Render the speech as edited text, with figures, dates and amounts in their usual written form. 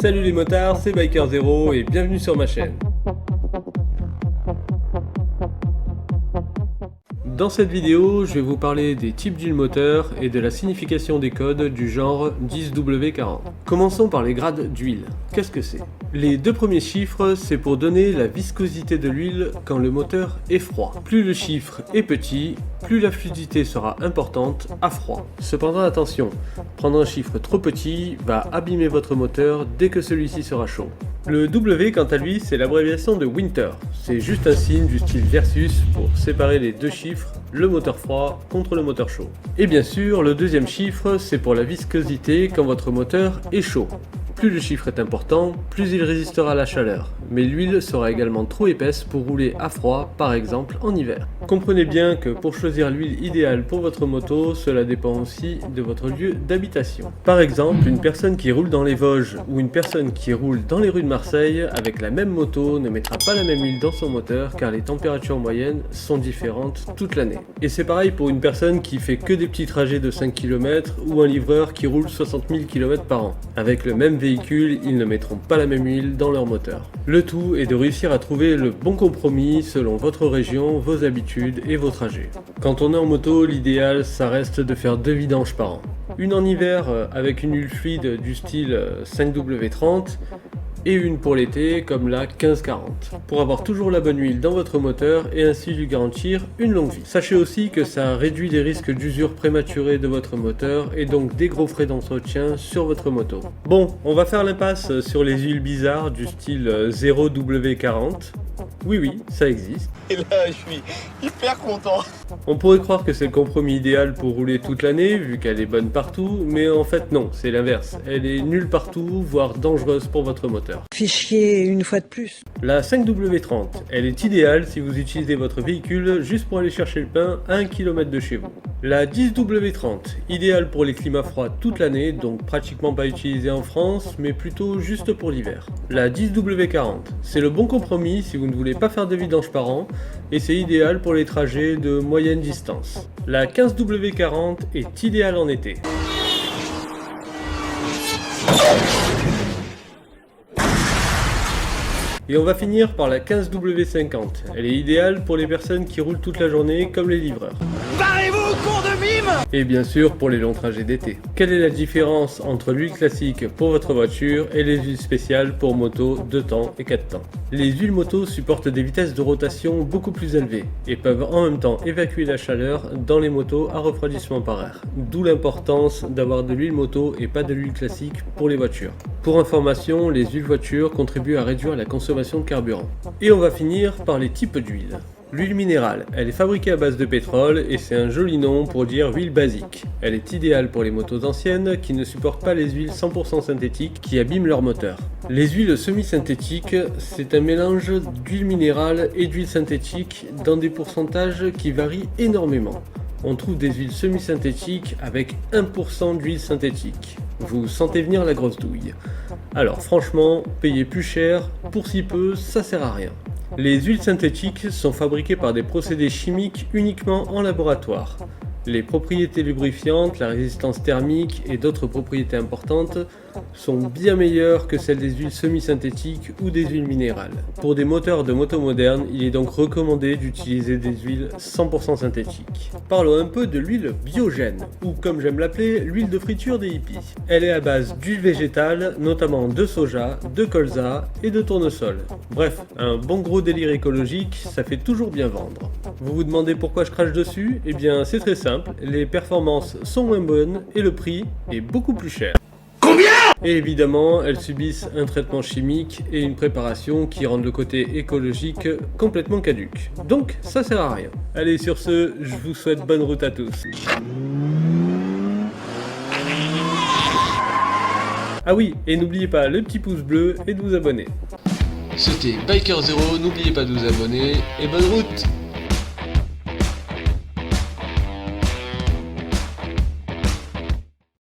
Salut les motards, c'est Biker0 et bienvenue sur ma chaîne. Dans cette vidéo, je vais vous parler des types d'huile moteur et de la signification des codes du genre 10W40. Commençons par les grades d'huile. Qu'est-ce que c'est? Les deux premiers chiffres, c'est pour donner la viscosité de l'huile quand le moteur est froid. Plus le chiffre est petit, plus la fluidité sera importante à froid. Cependant attention, prendre un chiffre trop petit va abîmer votre moteur dès que celui-ci sera chaud. Le W quant à lui, c'est l'abréviation de Winter. C'est juste un signe du style versus pour séparer les deux chiffres, le moteur froid contre le moteur chaud. Et bien sûr, le deuxième chiffre, c'est pour la viscosité quand votre moteur est chaud. Plus le chiffre est important, plus il résistera à la chaleur, mais l'huile sera également trop épaisse pour rouler à froid, par exemple en hiver. Comprenez bien que pour choisir l'huile idéale pour votre moto, cela dépend aussi de votre lieu d'habitation. Par exemple, une personne qui roule dans les Vosges ou une personne qui roule dans les rues de Marseille avec la même moto ne mettra pas la même huile dans son moteur car les températures moyennes sont différentes toute l'année. Et c'est pareil pour une personne qui fait que des petits trajets de 5 km ou un livreur qui roule 60 000 km par an. Avec le même véhicule, ils ne mettront pas la même huile dans leur moteur. Le tout est de réussir à trouver le bon compromis selon votre région, vos habitudes et vos trajets. Quand on est en moto, l'idéal ça reste de faire 2 vidanges par an. Une en hiver avec une huile fluide du style 5W30 et une pour l'été comme la 1540 pour avoir toujours la bonne huile dans votre moteur et ainsi lui garantir une longue vie. Sachez aussi que ça réduit les risques d'usure prématurée de votre moteur et donc des gros frais d'entretien sur votre moto. Bon, on va faire l'impasse sur les huiles bizarres du style 0W40. Oui, ça existe. Et là, je suis hyper content. On pourrait croire que c'est le compromis idéal pour rouler toute l'année, vu qu'elle est bonne partout, mais en fait non, c'est l'inverse. Elle est nulle partout, voire dangereuse pour votre moteur. Fichier une fois de plus. La 5W30, elle est idéale si vous utilisez votre véhicule juste pour aller chercher le pain à 1 km de chez vous. La 10W30, idéale pour les climats froids toute l'année, donc pratiquement pas utilisée en France, mais plutôt juste pour l'hiver. La 10W40, c'est le bon compromis si vous ne voulez pas faire de vidange par an, et c'est idéal pour les trajets de moyenne distance. La 15W40 est idéale en été. Et on va finir par la 15W50. Elle est idéale pour les personnes qui roulent toute la journée comme les livreurs. Barrez-vous, cours de mime! Et bien sûr pour les longs trajets d'été. Quelle est la différence entre l'huile classique pour votre voiture et les huiles spéciales pour moto 2 temps et 4 temps? Les huiles moto supportent des vitesses de rotation beaucoup plus élevées et peuvent en même temps évacuer la chaleur dans les motos à refroidissement par air. D'où l'importance d'avoir de l'huile moto et pas de l'huile classique pour les voitures. Pour information, les huiles voitures contribuent à réduire la consommation de carburant. Et on va finir par les types d'huile. L'huile minérale, elle est fabriquée à base de pétrole et c'est un joli nom pour dire huile basique. Elle est idéale pour les motos anciennes qui ne supportent pas les huiles 100% synthétiques qui abîment leur moteur. Les huiles semi-synthétiques, c'est un mélange d'huile minérale et d'huile synthétique dans des pourcentages qui varient énormément. On trouve des huiles semi-synthétiques avec 1% d'huile synthétique. Vous sentez venir la grosse douille. Alors franchement, payer plus cher pour si peu, ça sert à rien. Les huiles synthétiques sont fabriquées par des procédés chimiques uniquement en laboratoire. Les propriétés lubrifiantes, la résistance thermique et d'autres propriétés importantes sont bien meilleures que celles des huiles semi-synthétiques ou des huiles minérales. Pour des moteurs de moto modernes, il est donc recommandé d'utiliser des huiles 100% synthétiques. Parlons un peu de l'huile biogène, ou comme j'aime l'appeler, l'huile de friture des hippies. Elle est à base d'huile végétale, notamment de soja, de colza et de tournesol. Bref, un bon gros délire écologique, ça fait toujours bien vendre. Vous vous demandez pourquoi je crache dessus? Eh bien c'est très simple, les performances sont moins bonnes et le prix est beaucoup plus cher. Et évidemment, elles subissent un traitement chimique et une préparation qui rendent le côté écologique complètement caduque. Donc, ça sert à rien. Allez, sur ce, je vous souhaite bonne route à tous. Ah oui, et n'oubliez pas le petit pouce bleu et de vous abonner. C'était Biker0, n'oubliez pas de vous abonner et bonne route!